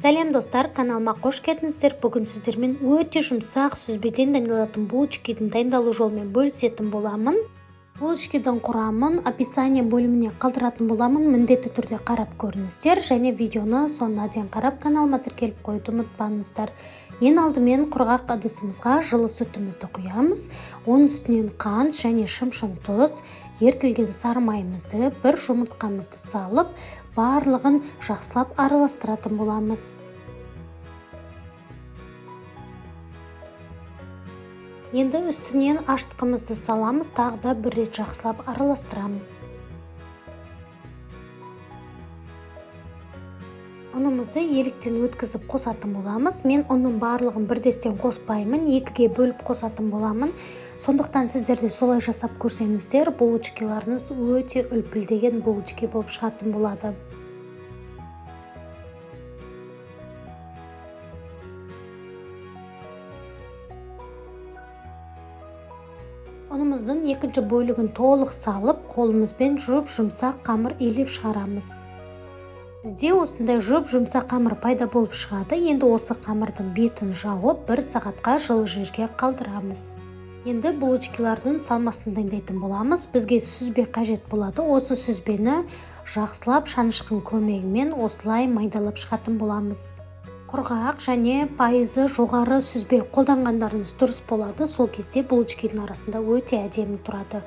Сәлем достар, каналыма қош келдіңіздер. Бүгін сіздермен өте жұмсақ сүзбеден дайындалатын булочкидің дайындалу жолымен бөлісетін боламын. Булочкидің құрамын описание бөліміне қалдыратын боламын. Міндетті түрде қарап көріңіздер және видеоны соңына дейін қарап каналыма тіркеліп қоюды ұмытпаңыздар. Ең алдымен құрғақ ыдысымызға жылы сүтімізді құямыз. Оның үстінен қант және шым-шым тұз, ертілген сары майымызды, бір жұмыртқамызды салып, барлығын жақсылап араластыратын боламыз. Енді үстінен аштықымызды саламыз, тағы да бір рет жақсылап араластырамыз. Ұнымызды еліктен өткізіп қосатын боламыз. Мен ұнның барлығын бірдестен қоспаймын, екіге бөліп қосатын боламын. Сондықтан сіздерде солай жасап көрсеңіздер, булочкиларыңыз өте үлпілдеген булочки болып шығатын болады. Ұнымыздың екінші бөлігін толық салып, қолымызбен жұмсақ қамыр илеп шығарамыз. Бізде осындай жұмсақ қамыр пайда болып шығады. Енді осы қамырдың бетін жауып, 1 сағатқа жылы жерге қалдырамыз. Енді булочкилардың салмасын дайындайтын боламыз. Бізге сүзбе қажет болады. Осы сүзбені жақсылап шанышқын көмегімен осылай майдалап шығатын боламыз. Құрғақ және пайызы жоғары сүзбе қолданғандарыңыз дұрыс болады. Сол кезде булочкидің арасында өте әдемі тұрады.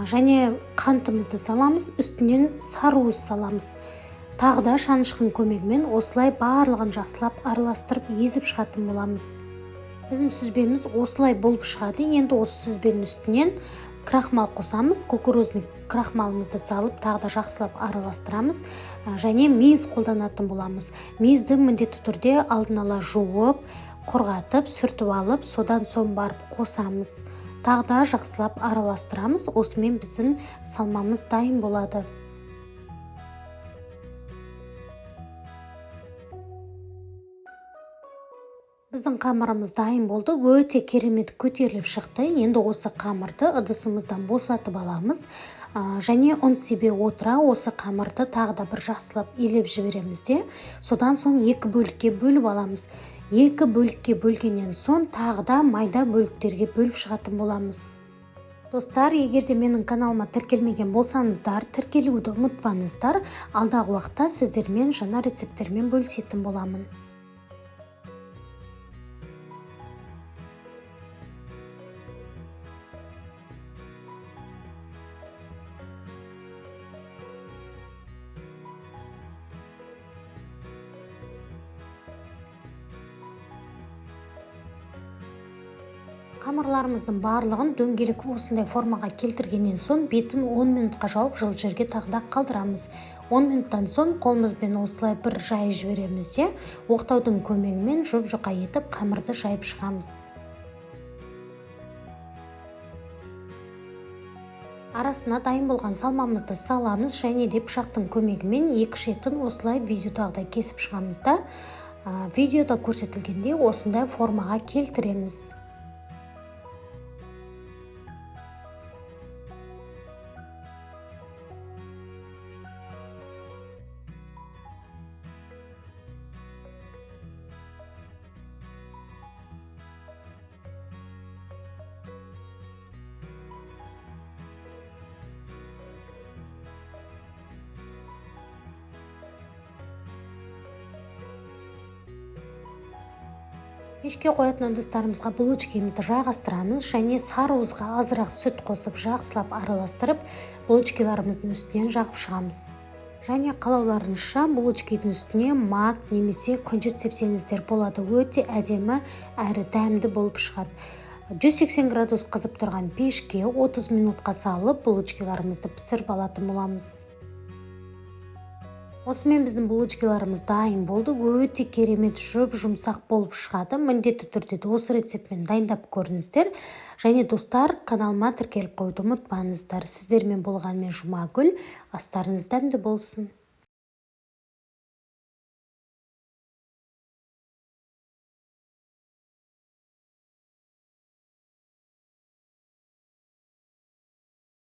Және қантымызды саламыз, үстінен сары уыз саламыз. Тағы да шанышқын көмегімен осылай барлығын жақсылап араластырып езіп шығатын боламыз. Біздің сүзбеміз осылай болып шығады. Енді осы сүзбенің үстінен крахмал қосамыз. Кукурузный крахмалымызды салып, тағы да жақсылап араластырамыз. Және мейіз қолданатын боламыз. Мейізді міндетті түрде алдын ала жуып, құрғатып, сүртіп алып, содан соң барып қосамыз. Тағы да жақсылап араластырамыз. Осымен біздің салмамыз дайын болады. Біздің қамырымыз дайын болды, өте керемет көтеріліп шықты. Енді осы қамырды ыдысымыздан босатып аламыз. Және ұн себе отыра осы қамырды тағы да бір жақсылап илеп жібереміз де, содан соң 2 бөлікке бөліп аламыз. 2 бөлікке бөлгеннен соң тағы да майда бөліктерге бөліп шығатын боламыз. Достар, егерде менің каналыма тіркелмеген болсаңыздар, тіркелуді ұмытпаңыздар. Алдағы уақытта сіздермен жаңа рецепттермен бөлісетін боламын. Қамырларымыздың барлығын дөңгелек осындай формаға келтіргеннен соң бетін 10 минутқа жауып жылы жерге тағы да қалдырамыз. 10 минуттан соң қолымызбен осылай бір жайып жібереміз де, оқтаудың көмегімен жұп-жұқа етіп қамырды жайып шығамыз. Арасына дайын болған салмамызды саламыз және де пышақтың көмегімен екі шетін осылай видеодағыдай кесіп шығамыз да, видеода көрсетілгендей осындай формаға келтіреміз. Пешке қоятын ыдыстарымызға булочкимізді жайғастырамыз және сары уызға азырақ сүт қосып жақсылап араластырып, булочкиларымыздың үстінен жағып шығамыз. Және қалауларыңызша булочкидің үстіне мак немесе күнжіт сепсеңіздер болады. Өте әдемі әрі дәмді болып шығады. 180 градус қызып тұрған пешке 30 минутқа салып, булочкиларымызды пісіріп алатын боламыз. Осымен біздің булочкиларымыз дайын болды. Өте керемет жұмсақ болып шығады. Міндетті түрде осы рецептпен дайындап көріңіздер. Және достар, каналыма тіркеліп қоюды ұмытпаңыздар. Сіздермен болғанмен Жұмагүл, астарыңыз дәмді болсын.